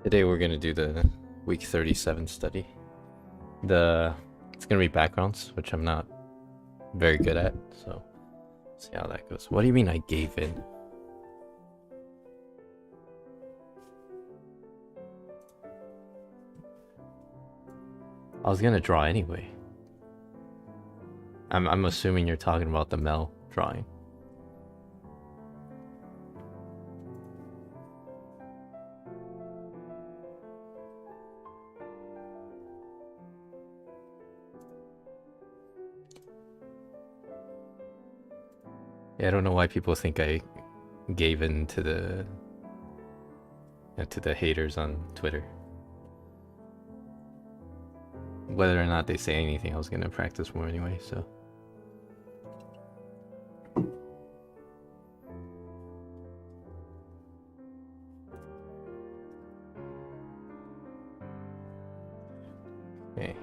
Today we're gonna do the week 37 study. It's gonna be backgrounds, which I'm not very good at, so see how that goes. What do you mean I gave in? I was gonna draw anyway. I'm assuming you're talking about the Mel drawing. Yeah, I don't know why people think I gave in to the haters on Twitter. Whether or not they say anything, I was gonna practice more anyway, so. Okay.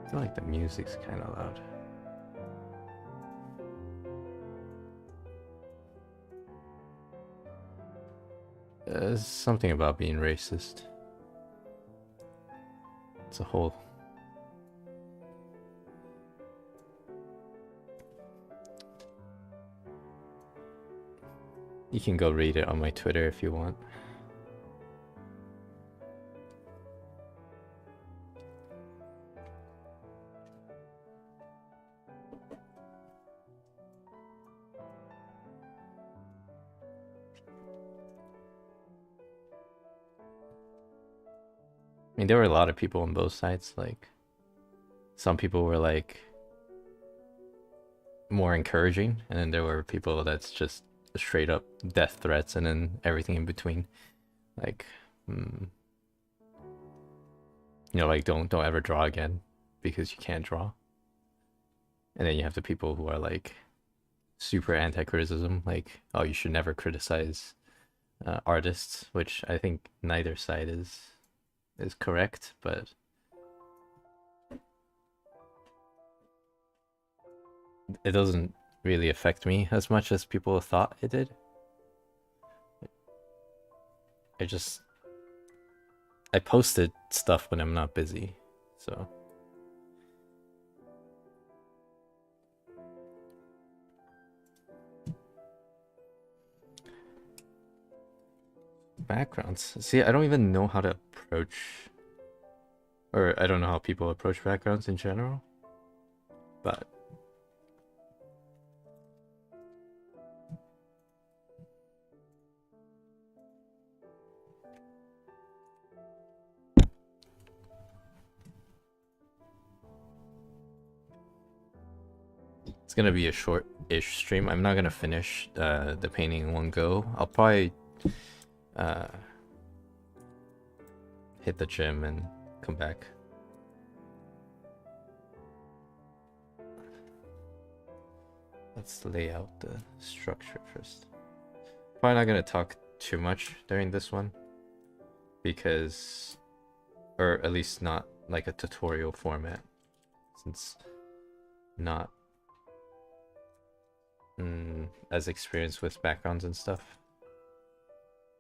I feel like the music's kind of loud. Something about being racist. It's a whole. You can go read it on my Twitter if you want. I mean, there were a lot of people on both sides. Like, some people were like more encouraging, and then there were people that's just straight up death threats, and then everything in between. Like, you know, like don't ever draw again because you can't draw. And then you have the people who are like super anti-criticism, like, oh, you should never criticize artists, which I think neither side is correct, but it doesn't really affect me as much as people thought it did. I posted stuff when I'm not busy, so. Backgrounds. See, I don't even know how to approach, or I don't know how people approach backgrounds in general, but it's gonna be a short-ish stream. I'm not gonna finish the painting in one go. I'll probably hit the gym and come back. Let's lay out the structure first. Probably not gonna talk too much during this one because, or at least not like a tutorial format. since not as experienced with backgrounds and stuff.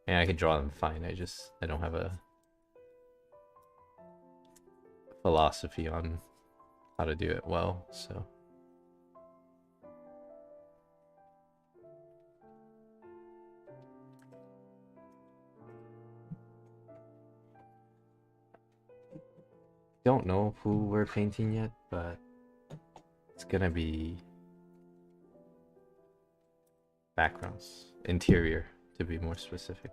And I can draw them fine. I don't have a philosophy on how to do it well, so. Don't know who we're painting yet, but it's gonna be backgrounds, interior to be more specific.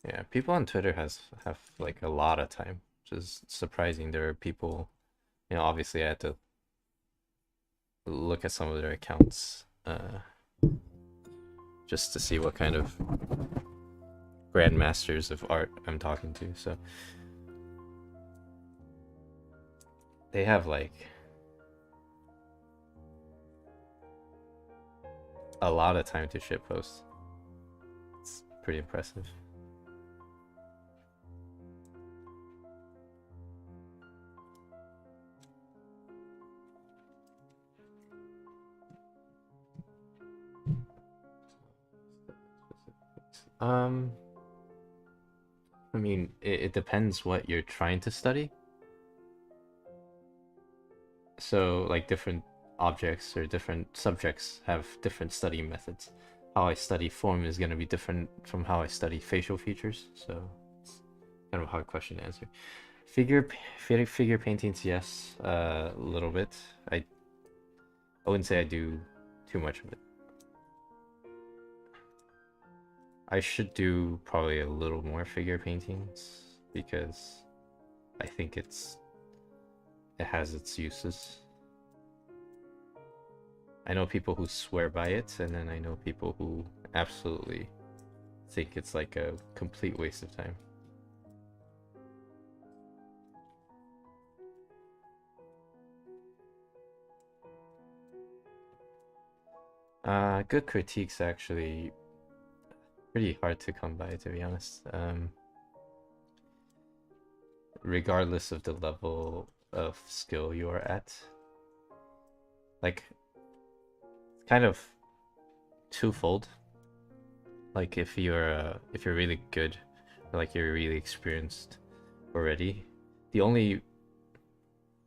Yeah, people on Twitter have like a lot of time, which is surprising. There are people, obviously I had to look at some of their accounts just to see what kind of grandmasters of art I'm talking to. So they have like a lot of time to shitpost. It's pretty impressive. I mean, it depends what you're trying to study. So, like, different objects or different subjects have different study methods. How I study form is going to be different from how I study facial features. So, it's kind of a hard question to answer. Figure paintings, yes, a little bit. I wouldn't say I do too much of it. I should do probably a little more figure paintings because I think it has its uses. I know people who swear by it, and then I know people who absolutely think it's like a complete waste of time. Good critiques actually pretty hard to come by, to be honest. Regardless of the level of skill you are at, like, kind of twofold. Like, if you're really good, or like you're really experienced already, the only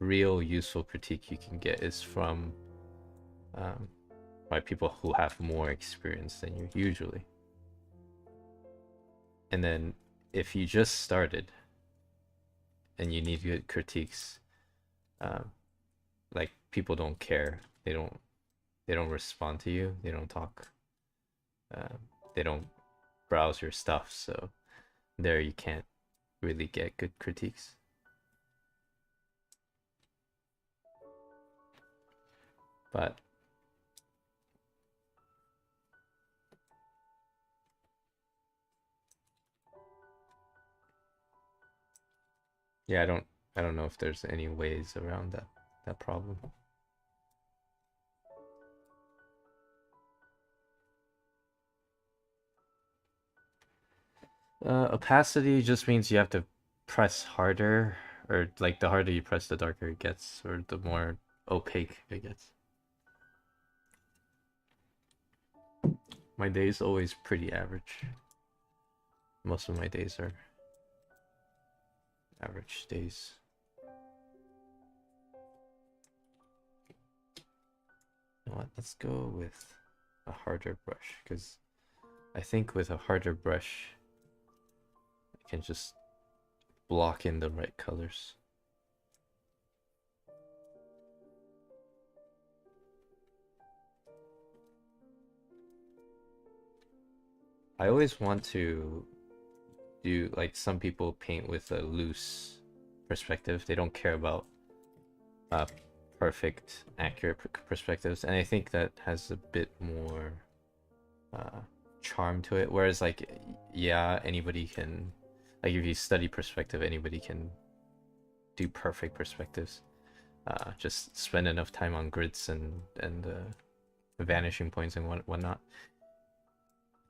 real useful critique you can get is from by people who have more experience than you usually. And then if you just started and you need good critiques, like, people don't care. They don't respond to you. They don't talk. They don't browse your stuff. So there you can't really get good critiques. But yeah, I don't know if there's any ways around that problem. Opacity just means you have to press harder, or like the harder you press, the darker it gets, or the more opaque it gets. My day's always pretty average. Most of my days are average days. You know what? Let's go with a harder brush, because I think with a harder brush, I can just block in the right colors. I always want to do, like, some people paint with a loose perspective. They don't care about perfect, accurate perspectives, and I think that has a bit more charm to it. Whereas, like, yeah, anybody can, like, if you study perspective, anybody can do perfect perspectives. Just spend enough time on grids and vanishing points and whatnot.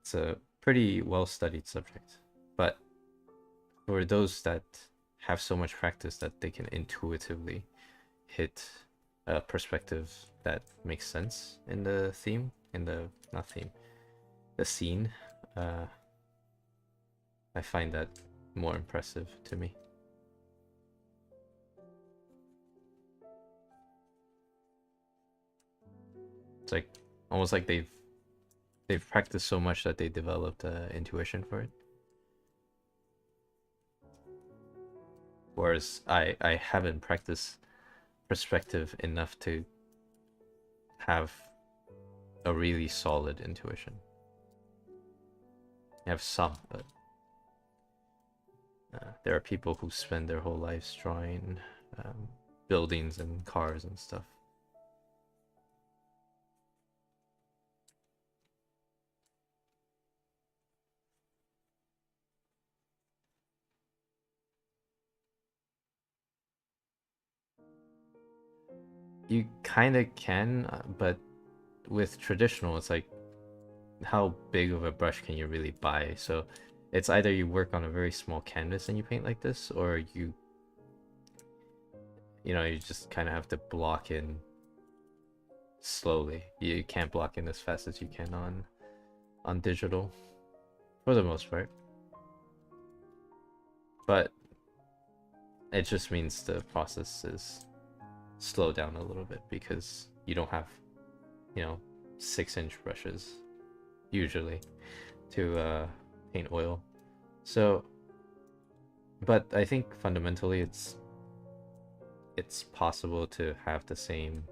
It's a pretty well studied subject, but for those that have so much practice that they can intuitively hit a perspective that makes sense in the theme, in the not theme, the scene, uh, I find that more impressive to me. It's like almost like they've practiced so much that they developed intuition for it. Whereas I haven't practiced perspective enough to have a really solid intuition. I have some, but there are people who spend their whole lives drawing buildings and cars and stuff. You kind of can, but with traditional, it's like how big of a brush can you really buy? So it's either you work on a very small canvas and you paint like this, or you just kind of have to block in slowly. You can't block in as fast as you can on digital for the most part. But it just means the process is slowed down a little bit because you don't have, 6-inch brushes usually to paint oil. So, but I think fundamentally it's possible to have the same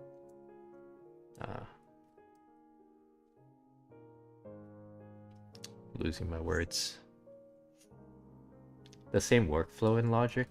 losing my words, the same workflow in Logic.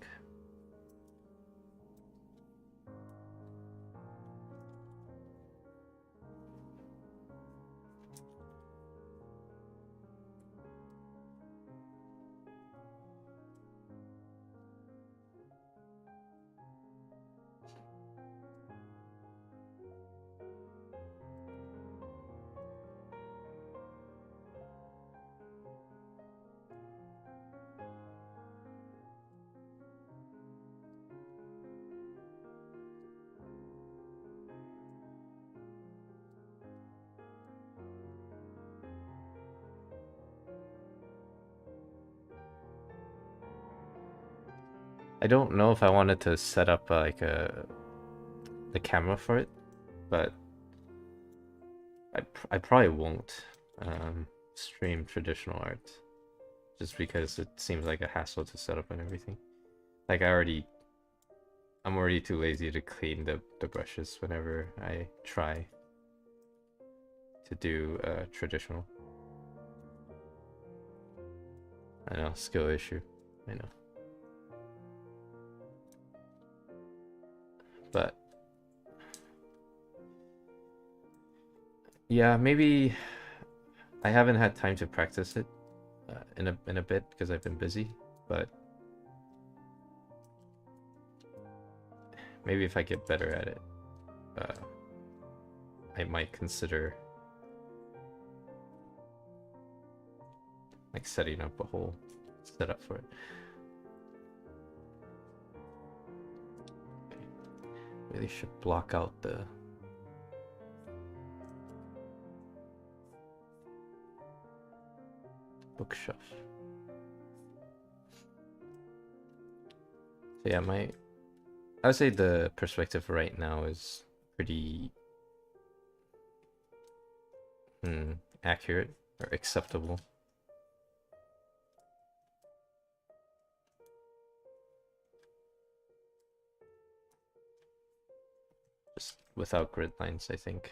I don't know if I wanted to set up like the camera for it, but I probably won't stream traditional art just because it seems like a hassle to set up and everything. Like I'm already too lazy to clean the brushes whenever I try to do traditional. I know, skill issue. I know. But yeah, maybe I haven't had time to practice it in a bit because I've been busy, but maybe if I get better at it, I might consider like setting up a whole setup for it. Okay. Really should block out the bookshelf. So yeah, I would say the perspective right now is pretty accurate or acceptable. Just without grid lines, I think.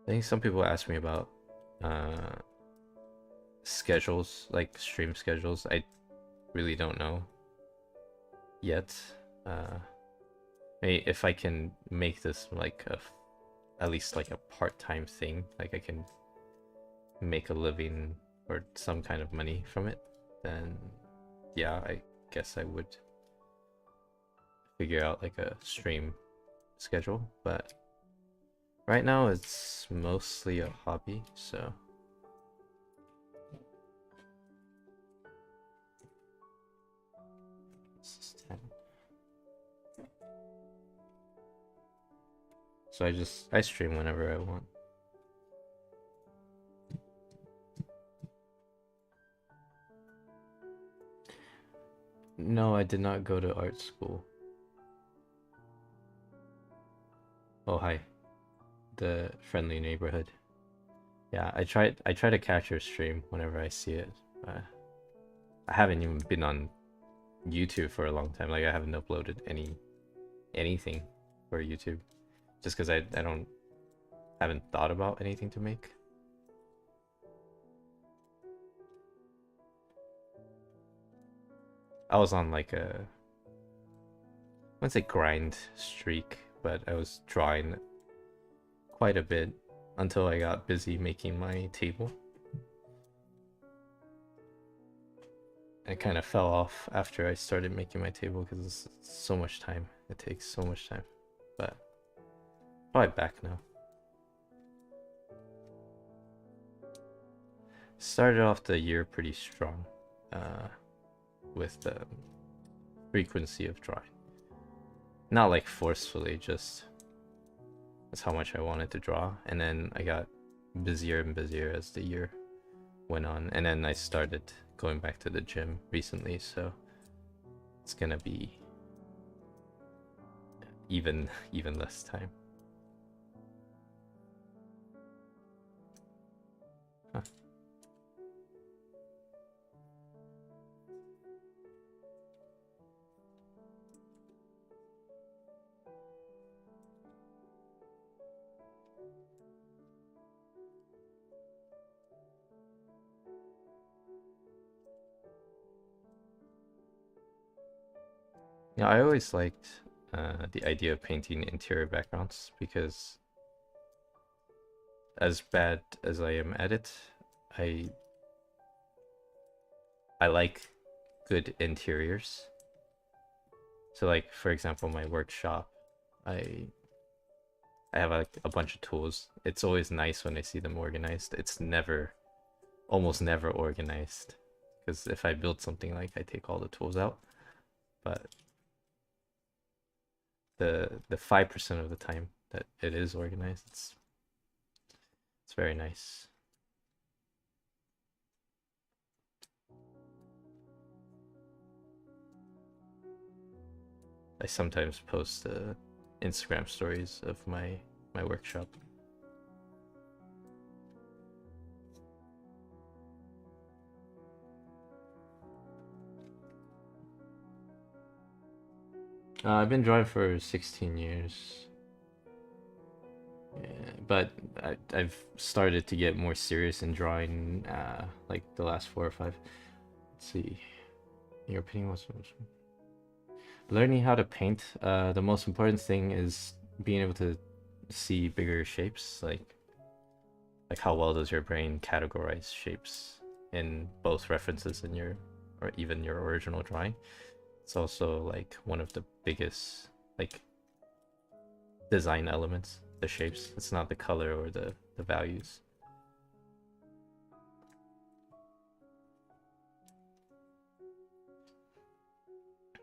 I think some people ask me about schedules, like stream schedules. I really don't know yet. Maybe if I can make this like a at least like a part-time thing, like I can make a living or some kind of money from it, then yeah, I guess I would figure out like a stream schedule. But right now it's mostly a hobby, so this is 10. So I stream whenever I want. No, I did not go to art school. Oh, hi. The friendly neighborhood. Yeah, I try to catch your stream whenever I see it. I haven't even been on YouTube for a long time. Like I haven't uploaded anything for YouTube just because I don't haven't thought about anything to make. I was on like a, I wouldn't say grind streak, but I was drawing quite a bit until I got busy making my table. I kind of fell off after I started making my table because it's so much time. It takes so much time, but probably back now. Started off the year pretty strong with the frequency of drawing. Not like forcefully, just that's how much I wanted to draw. And then I got busier and busier as the year went on. And then I started going back to the gym recently, so it's gonna be even less time. Huh. Yeah, I always liked the idea of painting interior backgrounds because as bad as I am at it, I like good interiors. So like for example, my workshop, I have like a bunch of tools. It's always nice when I see them organized. It's never, almost never organized, because if I build something, like I take all the tools out, but the 5% of the time that it is organized, it's very nice. I sometimes post Instagram stories of my workshop. I've been drawing for 16 years. Yeah, but I've started to get more serious in drawing like the last 4 or 5. Let's see. Your opinion was learning how to paint. The most important thing is being able to see bigger shapes, like how well does your brain categorize shapes in both references in your, or even your original drawing. It's also like one of the biggest like design elements, the shapes. It's not the color or the values.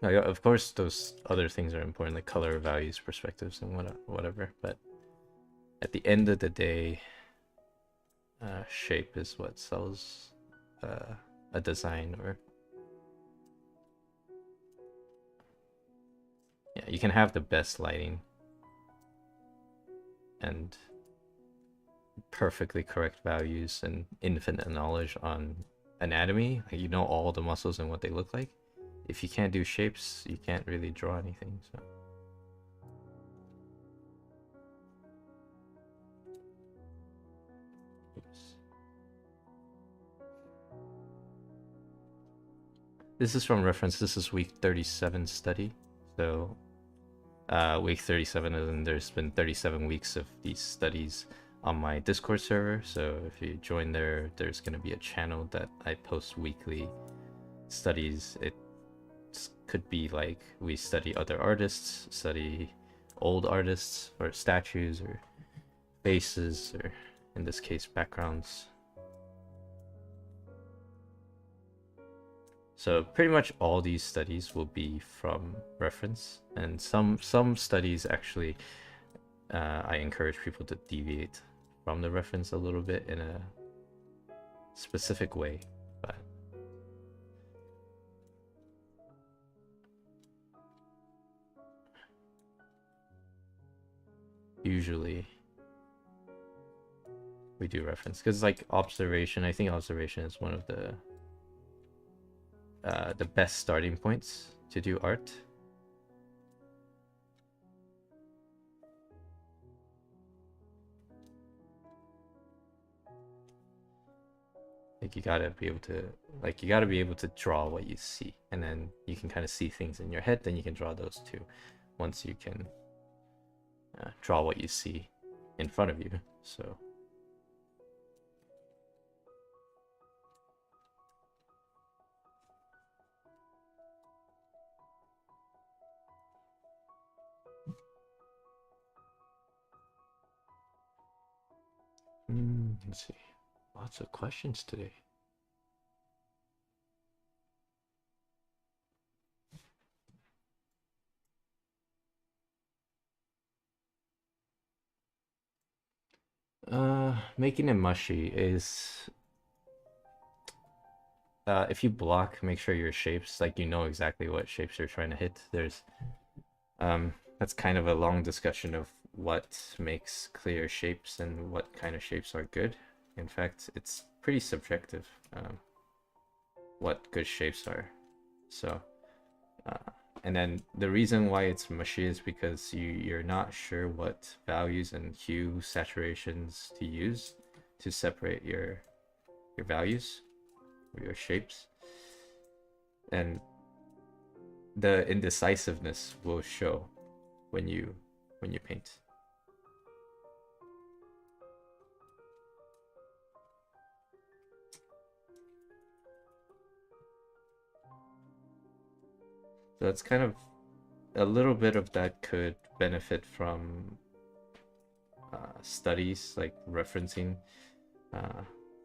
Now, yeah, of course, those other things are important, like color, values, perspectives, and whatever. But at the end of the day, shape is what sells a design. Or yeah, you can have the best lighting and perfectly correct values and infinite knowledge on anatomy, like you know all the muscles and what they look like. If you can't do shapes, you can't really draw anything. So oops. This is from reference. This is week 37 study. So week 37, and there's been 37 weeks of these studies on my Discord server. So if you join there, there's going to be a channel that I post weekly studies. It could be like we study other artists, study old artists or statues or faces, or in this case backgrounds. So pretty much all these studies will be from reference, and some studies actually I encourage people to deviate from the reference a little bit in a specific way, but usually we do reference because like observation, I think observation is one of the best starting points to do art. Like you gotta be able to draw what you see, and then you can kind of see things in your head, then you can draw those too once you can draw what you see in front of you. So let's see, lots of questions today. Making it mushy is if you block, make sure your shapes, like you know exactly what shapes you're trying to hit. There's that's kind of a long discussion of what makes clear shapes and what kind of shapes are good. In fact, it's pretty subjective what good shapes are. So and then the reason why it's mushy is because you're not sure what values and hue saturations to use to separate your values or your shapes, and the indecisiveness will show when you paint. So it's kind of a little bit of that could benefit from studies like referencing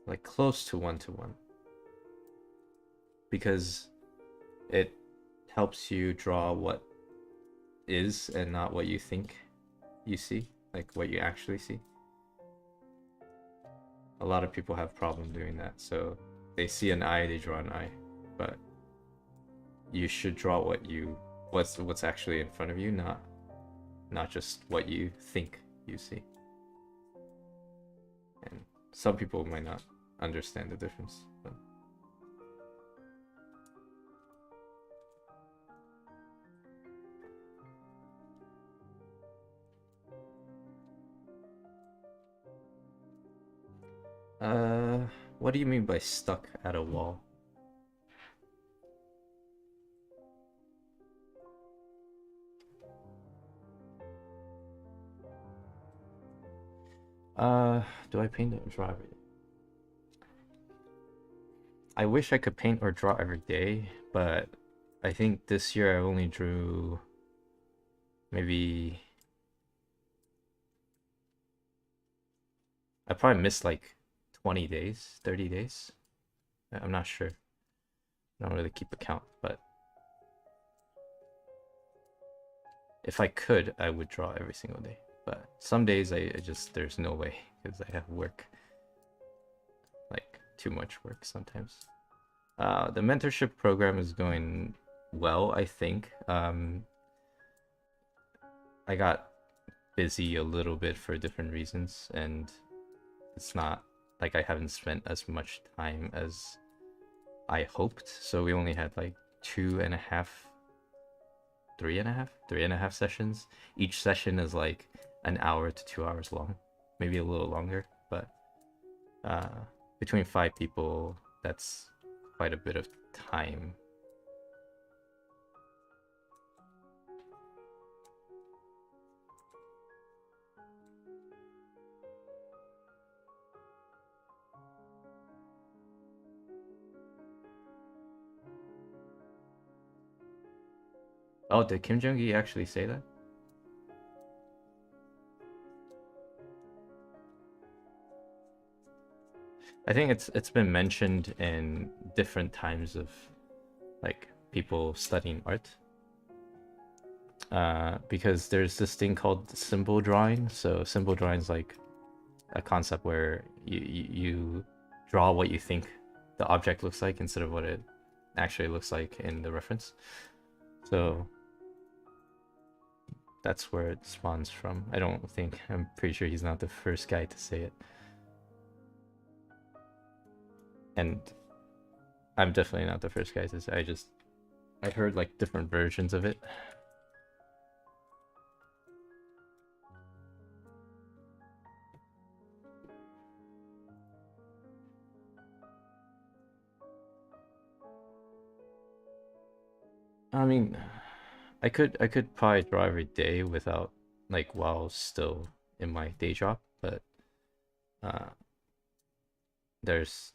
like close to one-to-one, because it helps you draw what is and not what you think you see, like what you actually see. A lot of people have problem doing that, so they see an eye, they draw an eye, but you should draw what's actually in front of you, not just what you think you see. And some people might not understand the difference, but what do you mean by stuck at a wall? Do I paint or draw every day? I wish I could paint or draw every day, but I think this year I only drew maybe, I probably missed like 20 days, 30 days. I'm not sure. I don't really keep account, but if I could, I would draw every single day. But some days I just, there's no way because I have work, like too much work sometimes. The mentorship program is going well, I think. I got busy a little bit for different reasons, and it's not like I haven't spent as much time as I hoped. So we only had like 3.5 sessions. Each session is like an hour to 2 hours long, maybe a little longer, but between 5 people, that's quite a bit of time. Oh, did Kim Jong-gi actually say that? I think it's been mentioned in different times of like people studying art. Because there's this thing called symbol drawing. So symbol drawing is like a concept where you draw what you think the object looks like instead of what it actually looks like in the reference. So that's where it spawns from. I'm pretty sure he's not the first guy to say it. And I'm definitely not the first guy to say it. I heard like different versions of it. I mean, I could probably draw every day without like while still in my day job, but uh there's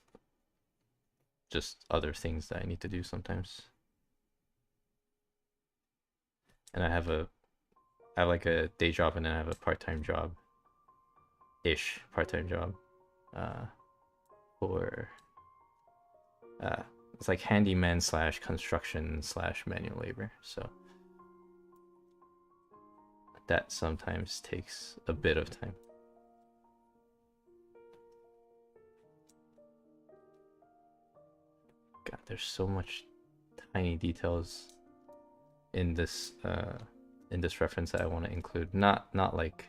just other things that I need to do sometimes. And I have like a day job and then I have a part-time job ish part-time job uh for uh it's like handyman slash construction slash manual labor. So that sometimes takes a bit of time. God, there's so much tiny details in this reference that I want to include. Not like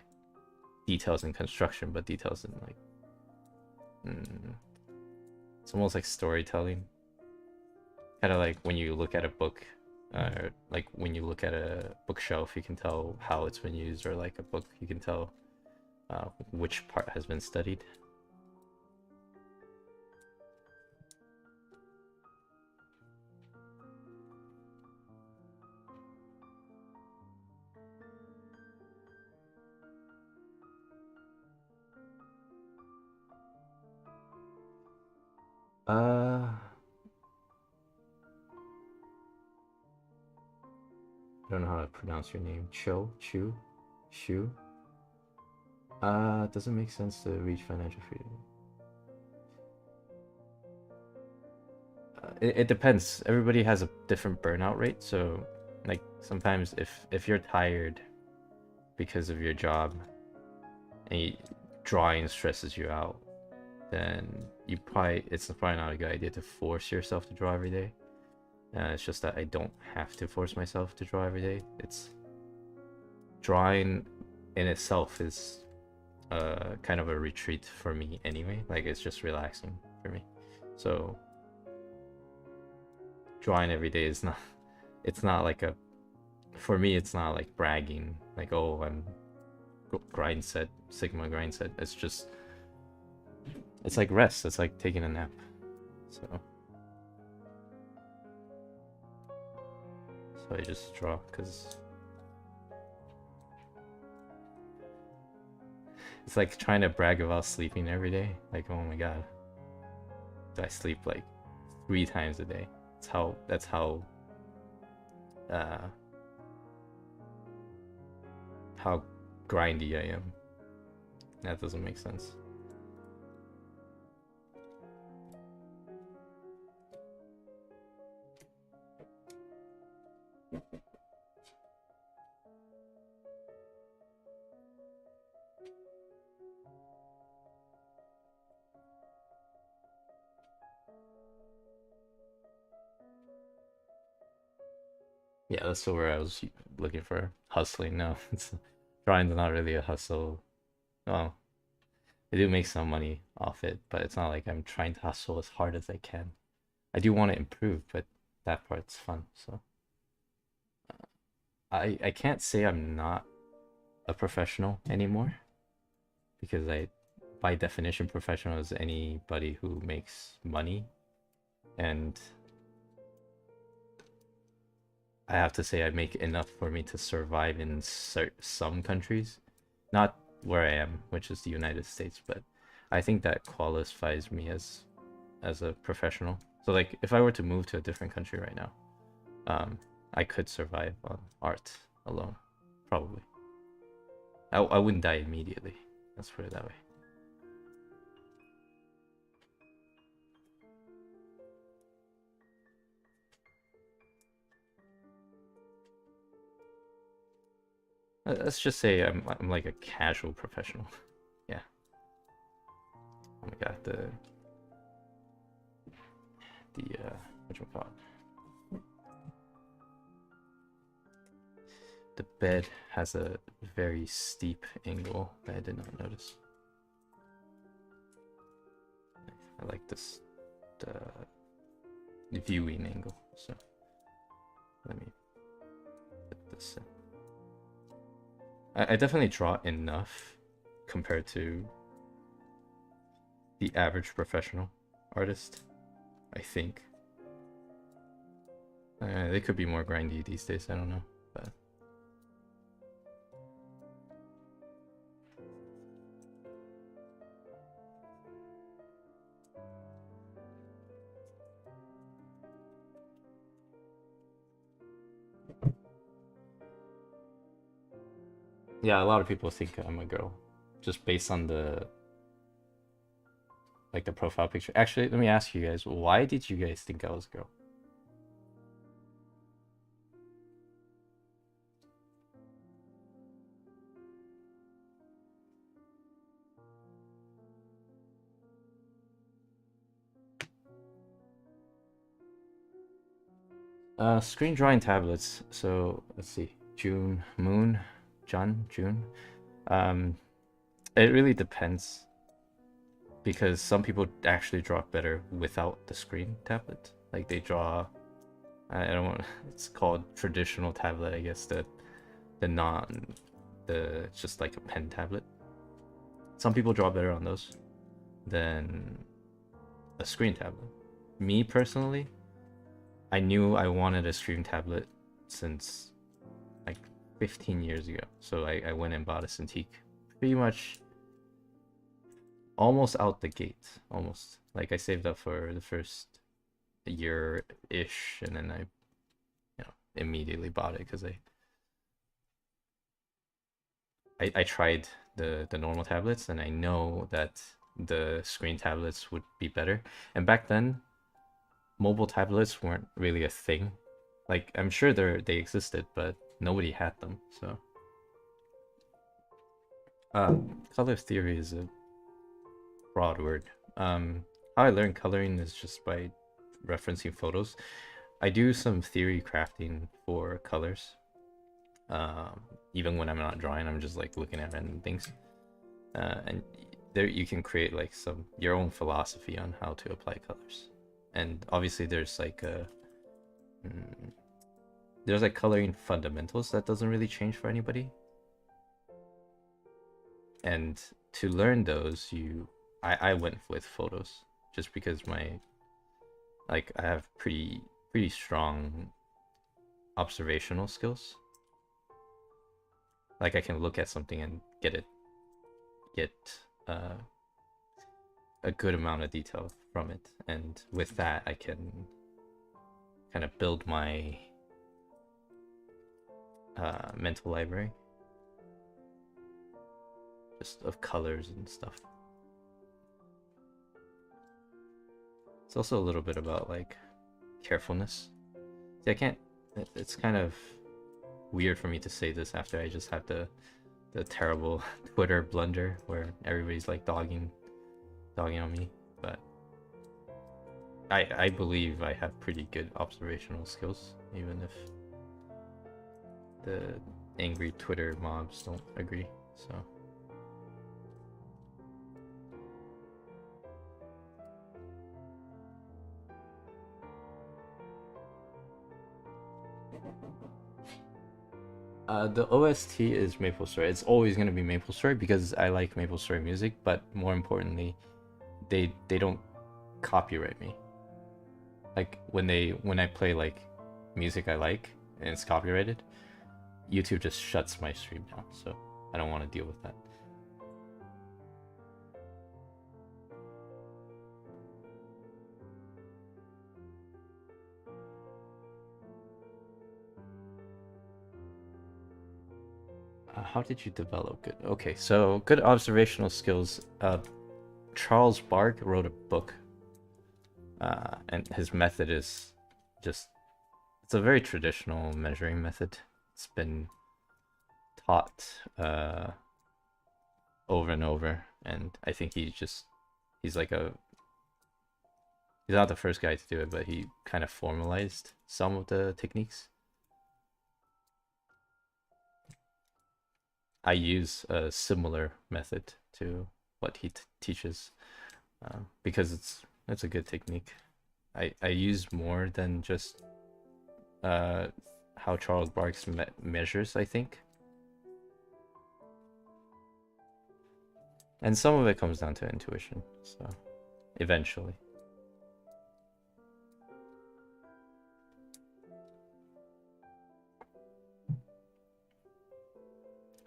details in construction, but details in like it's almost like storytelling. Kind of like when you look at a book, like when you look at a bookshelf, you can tell how it's been used, or like a book, you can tell which part has been studied. Uh, I don't know how to pronounce your name. Shu. It doesn't make sense to reach financial freedom. It depends. Everybody has a different burnout rate. So, like sometimes if you're tired because of your job and drawing stresses you out, then it's probably not a good idea to force yourself to draw every day. It's just that I don't have to force myself to draw every day. It's drawing in itself is kind of a retreat for me anyway. Like it's just relaxing for me. So drawing every day is not. It's not like a. For me, it's not like bragging. Like, oh, I'm grind set, Sigma grind set. It's just. It's like rest. It's like taking a nap. So I just draw because it's like trying to brag about sleeping every day. Like, oh my god, I sleep like 3 times a day. That's uh how grindy I am. That doesn't make sense. Yeah, that's where I was looking for hustling. No, it's drawing's not really a hustle. Well, I do make some money off it, but it's not like I'm trying to hustle as hard as I can. I do want to improve, but that part's fun. So I can't say I'm not a professional anymore because by definition, professional is anybody who makes money, and I have to say I make enough for me to survive in some countries, not where I am, which is the United States, but I think that qualifies me as a professional. So like if I were to move to a different country right now, I could survive on art alone, probably. I wouldn't die immediately. Let's put it that way. Let's just say I'm like a casual professional. Yeah. Oh my god, the what you call it? The bed has a very steep angle that I did not notice. I like this the viewing angle. So let me put this in. I definitely draw enough compared to the average professional artist, I think. They could be more grindy these days, I don't know, but yeah, a lot of people think I'm a girl just based on the like the profile picture. Actually, let me ask you guys, why did you guys think I was a girl? Screen drawing tablets. So let's see, June. Um, it really depends because some people actually draw better without the screen tablet. Like they draw, I don't want. It's called traditional tablet, I guess. The non, the just like a pen tablet. Some people draw better on those than a screen tablet. Me personally, I knew I wanted a screen tablet since like 15 years ago. So I went and bought a Cintiq pretty much almost out the gate. Almost. Like I saved up for the first year-ish and then I immediately bought it because I tried the normal tablets and I know that the screen tablets would be better. And back then, mobile tablets weren't really a thing. Like I'm sure they existed, but nobody had them. So, color theory is a broad word. How I learned coloring is just by referencing photos. I do some theory crafting for colors. Um, Even when I'm not drawing, I'm just like looking at random things. And there you can create like some your own philosophy on how to apply colors. And obviously there's like mm, there's like coloring fundamentals that doesn't really change for anybody. And to learn those, I went with photos just because my like I have pretty strong observational skills. Like I can look at something and get uh, a good amount of detail from it, and with that I can kind of build my mental library just of colors and stuff. It's also a little bit about like carefulness. See, I can't. It's kind of weird for me to say this after I just had the terrible Twitter blunder where everybody's like dogging on me, but I believe I have pretty good observational skills, even if the angry Twitter mobs don't agree. So. The OST is Maple Story. It's always gonna be Maple Story because I like Maple Story music, but more importantly, they don't copyright me. Like when I play like music I like and it's copyrighted, YouTube just shuts my stream down. So I don't want to deal with that. How did you develop good? Okay, so good observational skills. Charles Bark wrote a book, and his method is just, it's a very traditional measuring method. It's been taught over and over, and I think he's like he's not the first guy to do it, but he kind of formalized some of the techniques. I use a similar method to what he teaches, because it's a good technique. I use more than just how Charles Barks measures, I think. And some of it comes down to intuition, so eventually.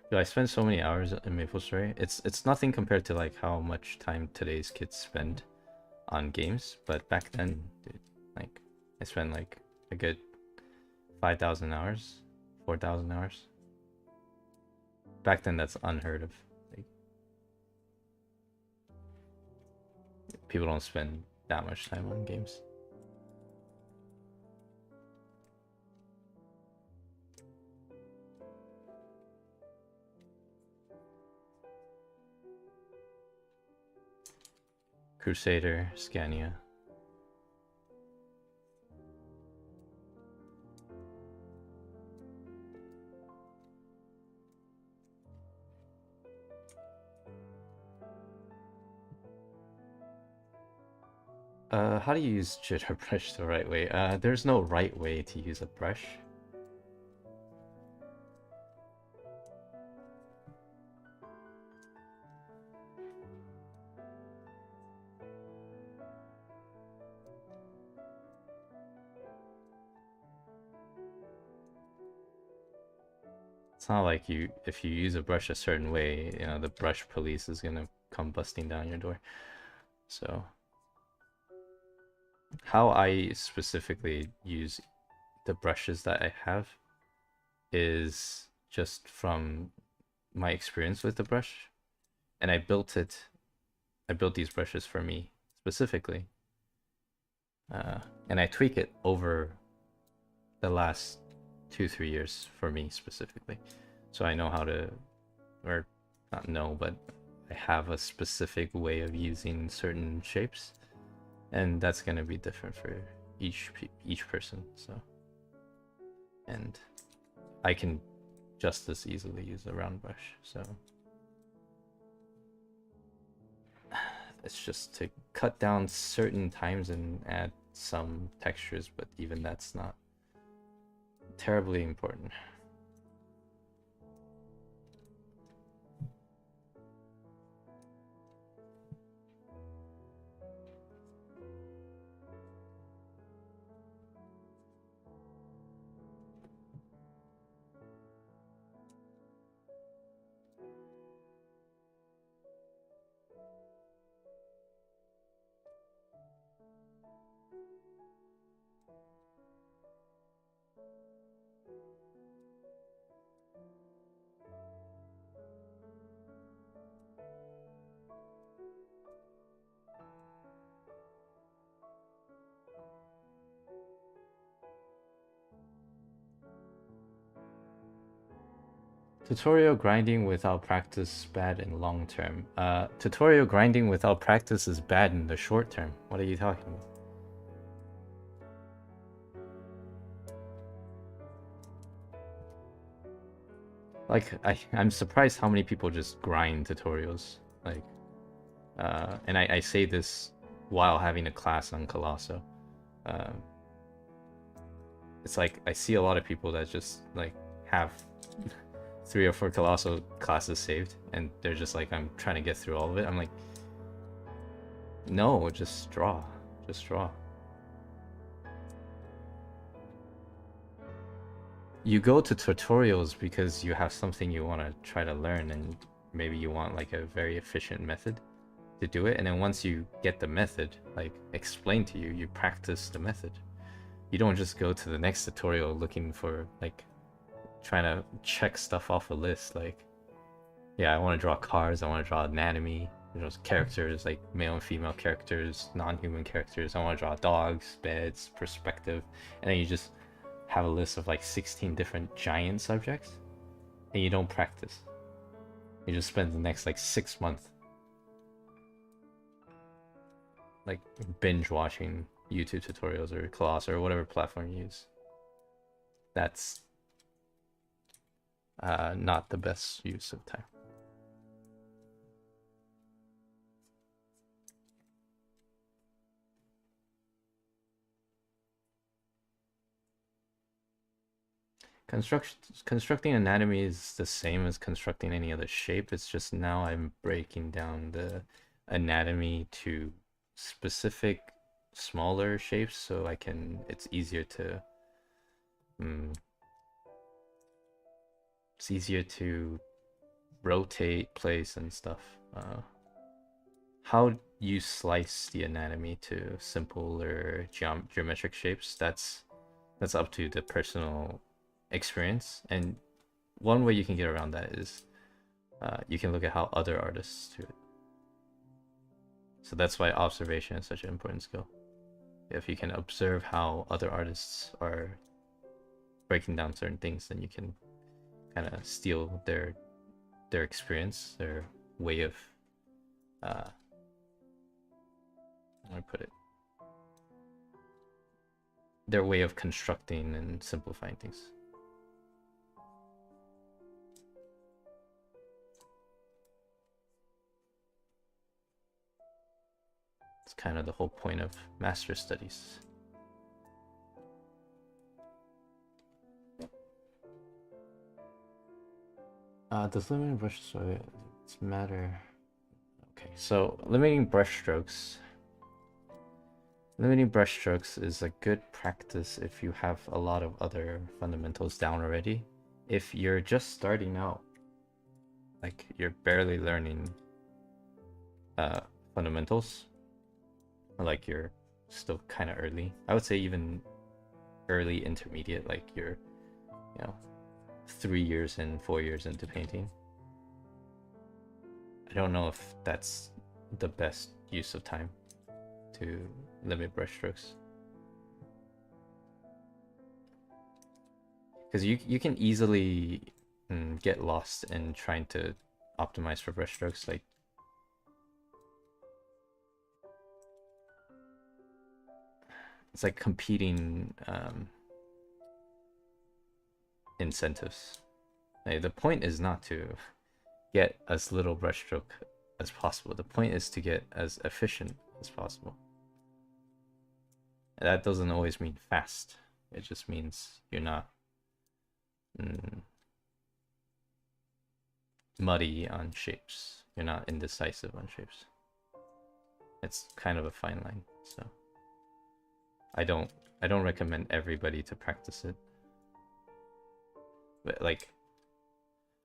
Dude, I spend so many hours in MapleStory. It's nothing compared to like how much time today's kids spend on games, but back then, dude, like I spent like a good 5,000 hours, 4,000 hours. Back then, that's unheard of. Like, people don't spend that much time on games. Crusader, Scania. How do you use jitter brush the right way? There's no right way to use a brush. It's not like if you use a brush a certain way, you know, the brush police is gonna come busting down your door. So how I specifically use the brushes that I have is just from my experience with the brush, and I built these brushes for me specifically, and I tweak it over the last 2-3 years for me specifically, so I know how to, or not know, but I have a specific way of using certain shapes, and that's gonna be different for each person. So, and I can just as easily use a round brush, so it's just to cut down certain times and add some textures, but even that's not terribly important. Tutorial grinding without practice bad in long term. Tutorial grinding without practice is bad in the short term. What are you talking about? Like, I'm surprised how many people just grind tutorials. Like, and I say this while having a class on Colosso. It's like I see a lot of people that just like have 3 or 4 Colosso classes saved, and they're just like, I'm trying to get through all of it. I'm like, no, just draw. Just draw. You go to tutorials because you have something you want to try to learn, and maybe you want like a very efficient method to do it, and then once you get the method like explained to you, you practice the method. You don't just go to the next tutorial looking for like trying to check stuff off a list. Like, Yeah, I want to draw cars. I want to draw anatomy. Characters like male and female characters, non-human characters. I want to draw dogs, beds, perspective, and then you just have a list of like 16 different giant subjects, and you don't practice. You just spend the next like 6 months like binge watching YouTube tutorials or class or whatever platform you use. That's not the best use of time. Constructing anatomy is the same as constructing any other shape. It's just now I'm breaking down the anatomy to specific smaller shapes so it's easier to it's easier to rotate, place, and stuff. How you slice the anatomy to simpler geometric shapes, that's up to the personal experience. And one way you can get around that is you can look at how other artists do it. So that's why observation is such an important skill. If you can observe how other artists are breaking down certain things, then you can kind of steal their experience, their way of how do I put it? Their way of constructing and simplifying things. It's kind of the whole point of master studies. Does limiting brush strokes matter? Okay, so limiting brush strokes. Limiting brush strokes is a good practice if you have a lot of other fundamentals down already. If you're just starting out, like you're barely learning fundamentals, or like you're still kind of early, I would say even early intermediate, like you're 3 years and 4 years into painting. I don't know if that's the best use of time to limit brushstrokes, because you can easily get lost in trying to optimize for brushstrokes. Like it's like competing incentives. Like, the point is not to get as little brushstroke as possible. The point is to get as efficient as possible. And that doesn't always mean fast. It just means you're not muddy on shapes. You're not indecisive on shapes. It's kind of a fine line. So I don't recommend everybody to practice it. But like,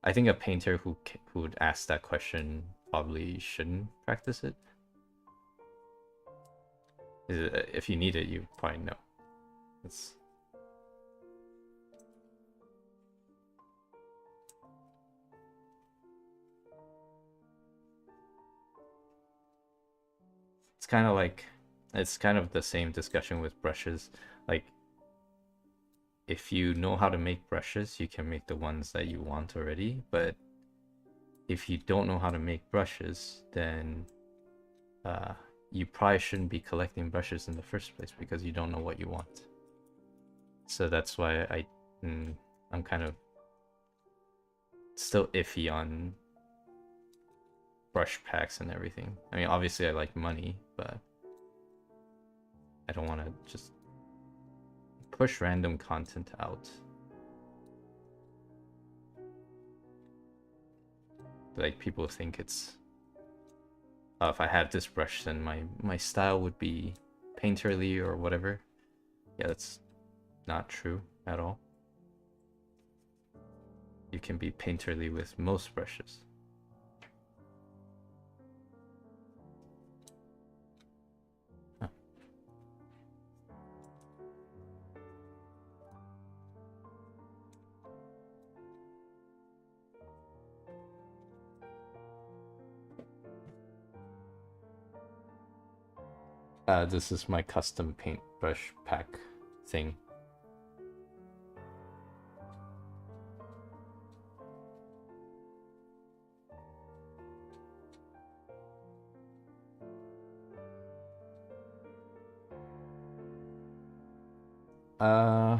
I think a painter who would ask that question probably shouldn't practice it. If you need it, you probably know. It's kind of like, it's kind of the same discussion with brushes. Like, if you know how to make brushes, you can make the ones that you want already. But if you don't know how to make brushes, then you probably shouldn't be collecting brushes in the first place because you don't know what you want. So that's why I'm kind of still iffy on brush packs and everything. I mean, obviously I like money, but I don't want to just push random content out. Like, people think it's if I had this brush, then my style would be painterly or whatever. Yeah, that's not true at all. You can be painterly with most brushes. Huh. This is my custom paintbrush pack thing. Uh,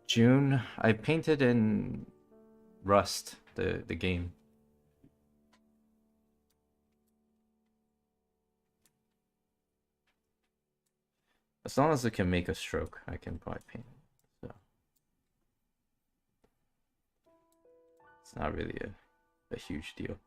June. I painted in Rust, the game. As long as it can make a stroke, I can probably paint it. So it's not really a huge deal.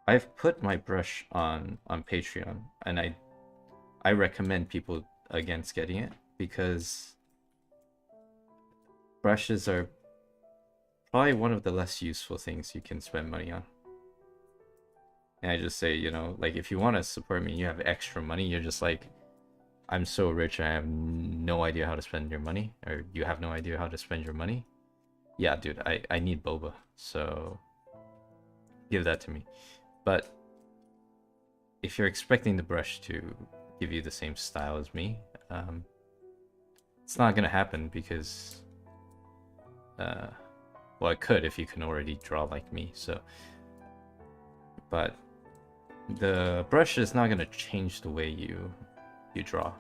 I've put my brush on Patreon, and I recommend people against getting it because brushes are probably one of the less useful things you can spend money on. And I just say, you know, like if you want to support me, you have extra money, you're just like, I'm so rich, I have no idea how to spend your money, or you have no idea how to spend your money. Yeah, dude, I need boba, so give that to me. But if you're expecting the brush to give you the same style as me, it's not gonna happen because, well, it could if you can already draw like me. So, but the brush is not gonna change the way you draw.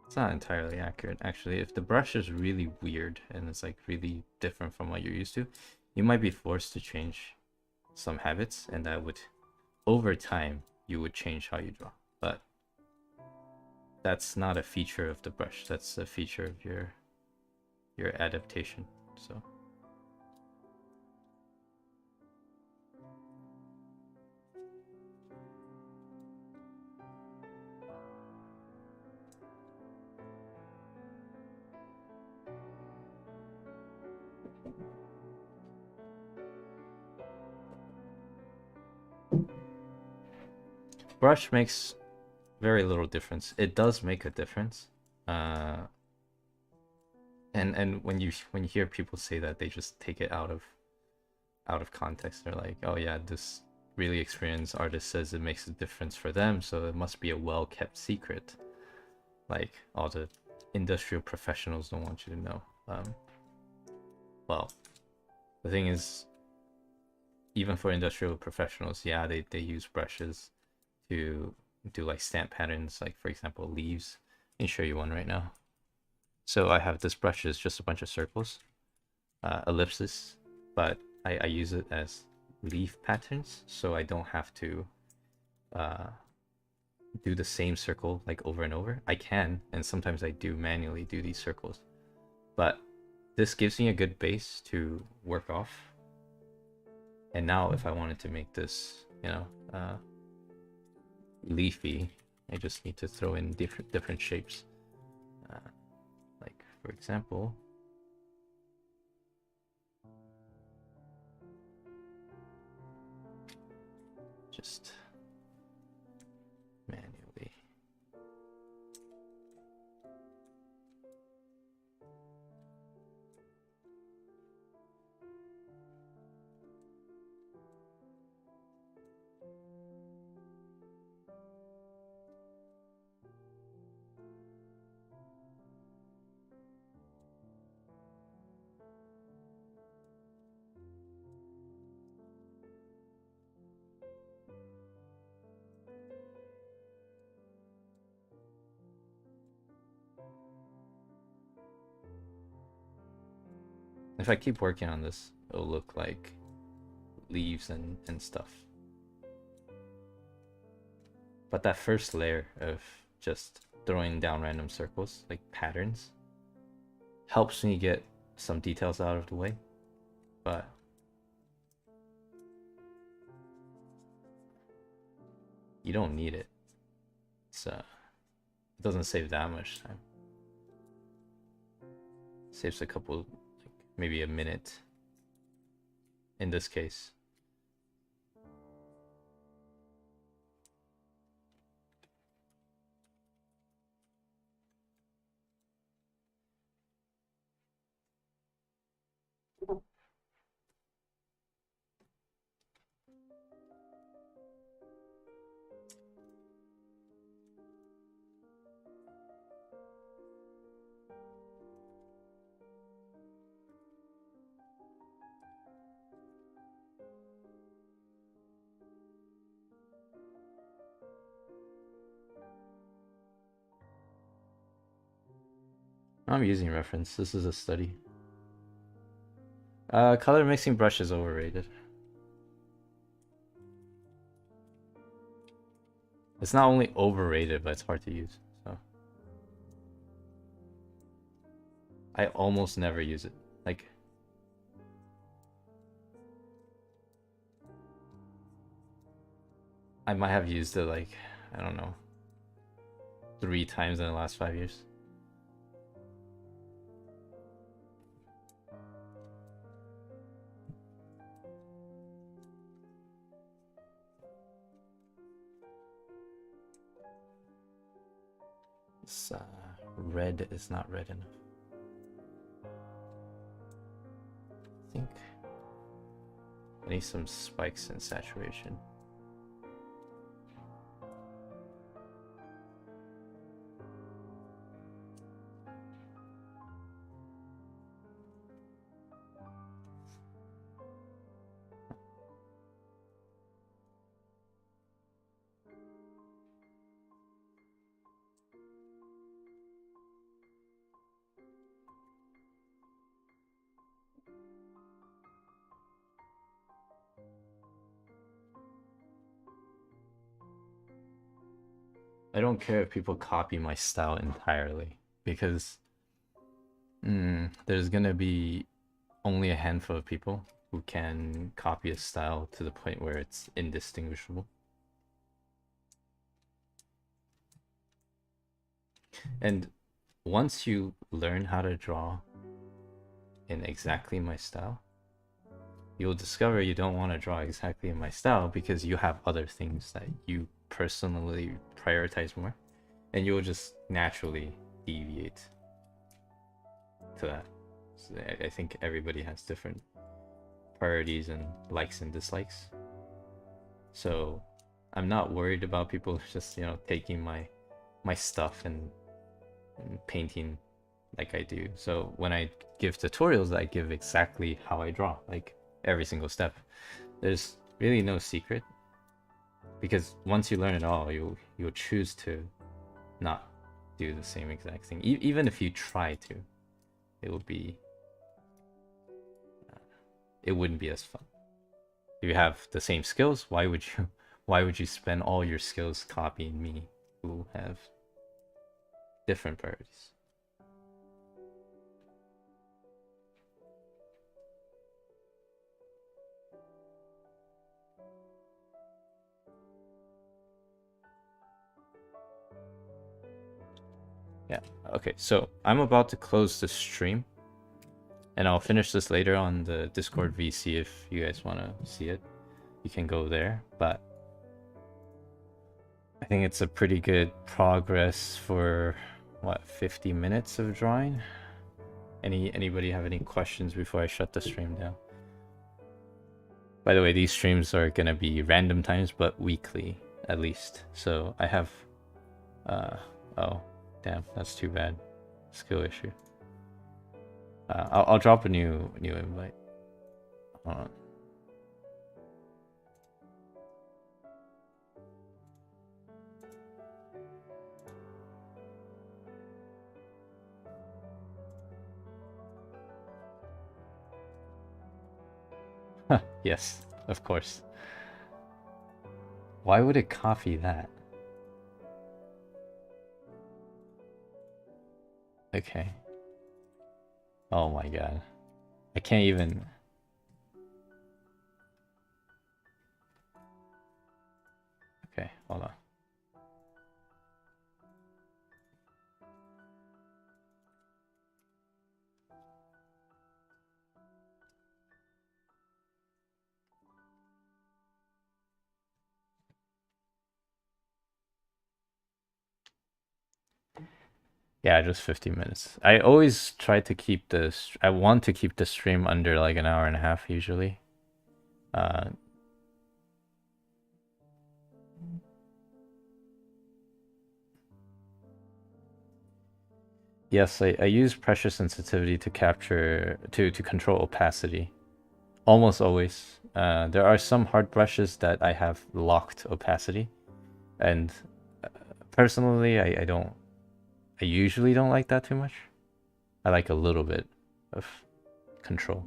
It's not entirely accurate, actually. If the brush is really weird and it's like really different from what you're used to, you might be forced to change some habits, and that would, over time, you would change how you draw. But that's not a feature of the brush. That's a feature of your adaptation. So. Brush makes very little difference. It does make a difference. And when you hear people say that, they just take it out of context. They're like, oh yeah, this really experienced artist says it makes a difference for them, so it must be a well-kept secret. Like all the industrial professionals don't want you to know. Well, the thing is, even for industrial professionals, yeah, they use brushes to do like stamp patterns, like for example leaves. Let me show you one right now. So I have this brush, is just a bunch of circles, ellipses, but I use it as leaf patterns, so I don't have to do the same circle like over and over. I can, and sometimes I do manually do these circles, but this gives me a good base to work off. And now if I wanted to make this, you know, leafy, I just need to throw in different shapes. Like for example, just manually. If I keep working on this, it'll look like leaves and stuff. But that first layer of just throwing down random circles, like patterns, helps me get some details out of the way, but you don't need it. It doesn't save that much time. It saves a couple, like maybe a minute in this case. I'm using reference. This is a study. Color mixing brush is overrated. It's not only overrated, but it's hard to use. So I almost never use it. Like, I might have used it like, I don't know, 3 times in the last 5 years. This red is not red enough. I think I need some spikes in saturation. I don't care if people copy my style entirely, because there's gonna be only a handful of people who can copy a style to the point where it's indistinguishable. And once you learn how to draw in exactly my style, you'll discover you don't want to draw exactly in my style because you have other things that you personally prioritize more, and you'll just naturally deviate to that. So I think everybody has different priorities and likes and dislikes. So I'm not worried about people just, taking my stuff and painting like I do. So when I give tutorials, I give exactly how I draw, like every single step. There's really no secret, because once you learn it all, you'll choose to not do the same exact thing. Even if you try to, it would be it wouldn't be as fun. If you have the same skills, why would you spend all your skills copying me, who have different priorities? Yeah, okay, so I'm about to close the stream, and I'll finish this later on the Discord VC. If you guys want to see it, you can go there. But I think it's a pretty good progress for, what, 50 minutes of drawing? Anybody have any questions before I shut the stream down? By the way, these streams are gonna be random times, but weekly at least. So I have, oh, damn, that's too bad. Skill issue. I'll drop a new invite. Hold on. Yes, of course. Why would it copy that? Okay. Oh my god. I can't even. Okay, hold on. Yeah, just 15 minutes. I always try to keep this. I want to keep the stream under like an hour and a half usually. Uh, yes, I use pressure sensitivity to capture to control opacity. Almost always. There are some hard brushes that I have locked opacity, and personally, I don't. I usually don't like that too much. I like a little bit of control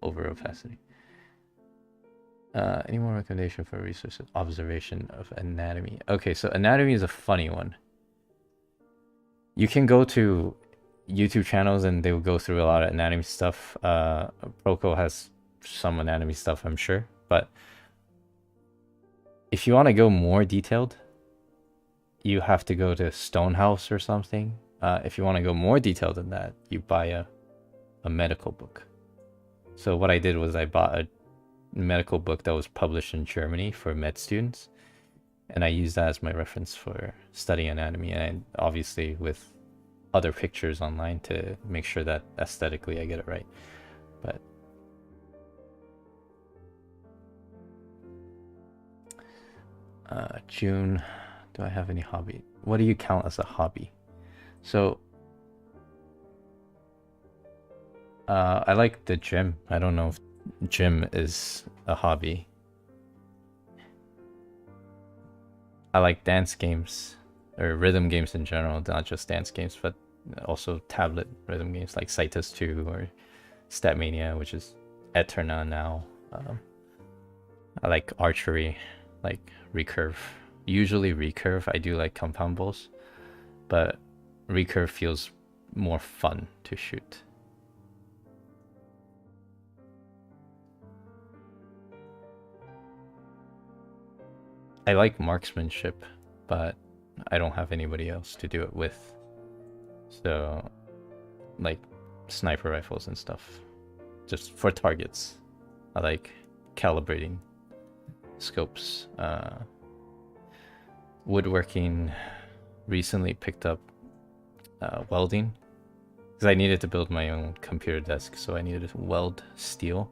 over opacity. Any more recommendation for research observation of anatomy? Okay, so anatomy is a funny one. You can go to YouTube channels and they will go through a lot of anatomy stuff. Proco has some anatomy stuff, I'm sure. But if you want to go more detailed, you have to go to Stonehouse or something. If you want to go more detailed than that, you buy a medical book. So what I did was I bought a medical book that was published in Germany for med students, and I used that as my reference for studying anatomy, and obviously with other pictures online to make sure that aesthetically I get it right. But June, do I have any hobby? What do you count as a hobby? So I like the gym. I don't know if gym is a hobby. I like dance games or rhythm games in general, not just dance games, but also tablet rhythm games like Cytus 2 or Statmania, which is Eterna now. I like archery, like recurve. Usually recurve. I do like compound bowls, but recurve feels more fun to shoot. I like marksmanship, but I don't have anybody else to do it with. So, like sniper rifles and stuff, just for targets. I like calibrating scopes. Woodworking, recently picked up welding because I needed to build my own computer desk, so I needed to weld steel.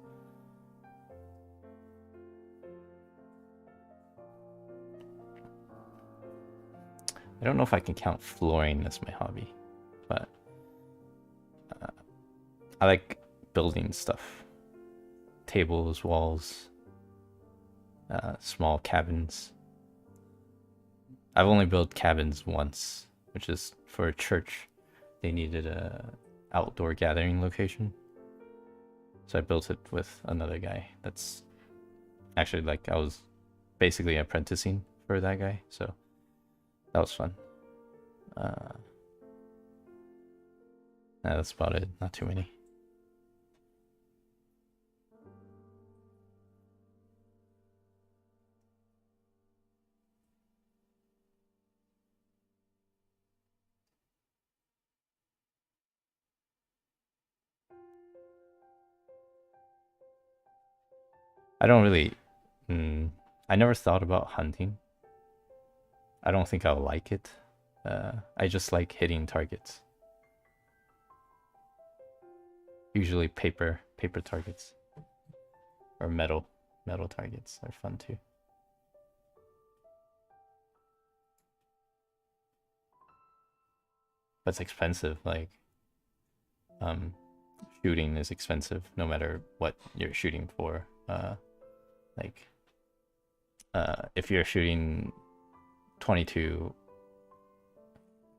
I don't know if I can count flooring as my hobby, but I like building stuff. Tables, walls, small cabins. I've only built cabins once, which is for a church. They needed a outdoor gathering location. So I built it with another guy. That's actually like I was basically apprenticing for that guy, so that was fun. That's about it. Not too many. I don't really. I never thought about hunting. I don't think I'll like it. I just like hitting targets. Usually paper targets or metal targets are fun too. But it's expensive. Like, shooting is expensive no matter what you're shooting for. Like, if you're shooting 22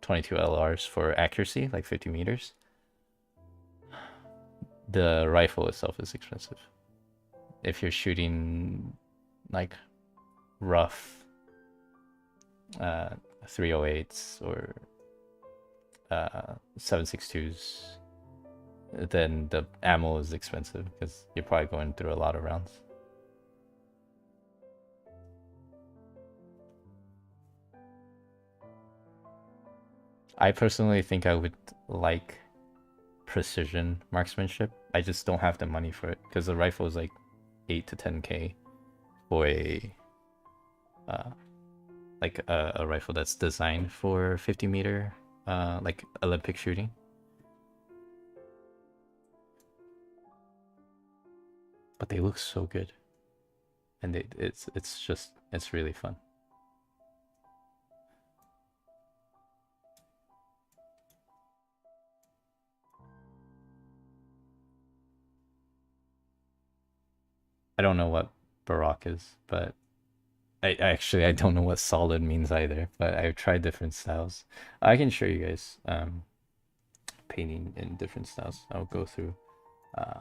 LRs for accuracy, like 50 meters, the rifle itself is expensive. If you're shooting like rough 308s or 7.62s, then the ammo is expensive because you're probably going through a lot of rounds. I personally think I would like precision marksmanship. I just don't have the money for it because the rifle is like 8 to 10k for uh, a rifle that's designed for 50-meter like Olympic shooting. But they look so good, and it's really fun. I don't know what Baroque is, but I don't know what solid means either. But I've tried different styles. I can show you guys painting in different styles. I'll go through uh,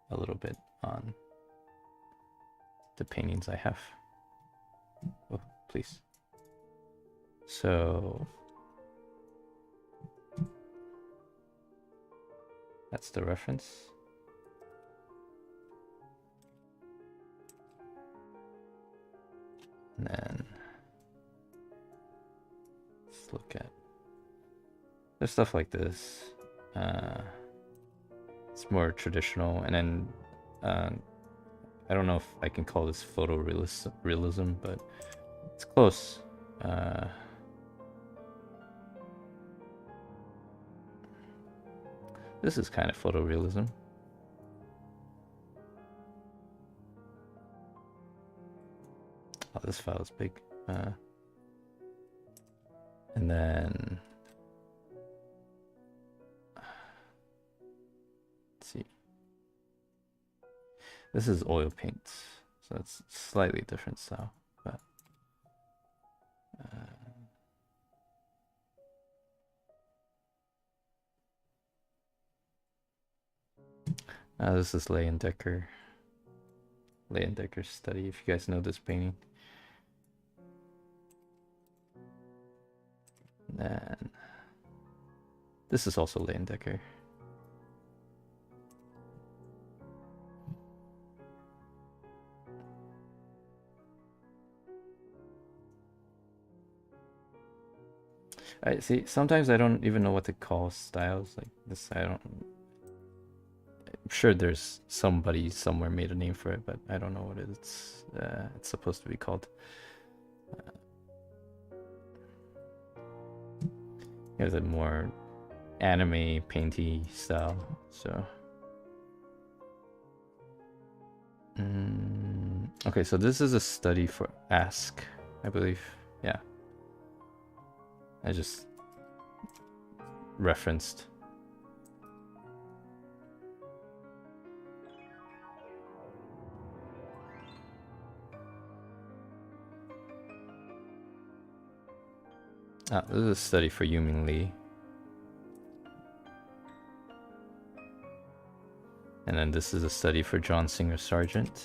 a little bit on the paintings I have. Oh, please. So that's the reference. And then let's look at there's stuff like this. It's more traditional, and then I don't know if I can call this realism, but it's close. This is kind of photorealism. Oh, this file is big. And then let's see. This is oil paints, so it's slightly different style, but this is Leyendecker. Leyendecker's study, if you guys know this painting. And then this is also Leyendecker. I see. Sometimes I don't even know what to call styles like this. I'm sure there's somebody somewhere made a name for it, but I don't know what it's supposed to be called. It has a more anime painty style, so. Okay, so this is a study for Ask, I believe. Yeah. I just referenced. This is a study for Yumin Lee. And then this is a study for John Singer Sargent.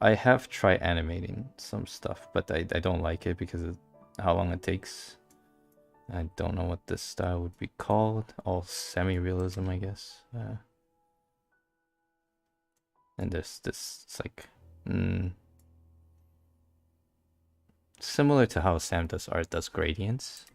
I have tried animating some stuff, but I don't like it because of how long it takes. I don't know what this style would be called. All semi-realism, I guess. And this it's like similar to how Sam does art, does gradients.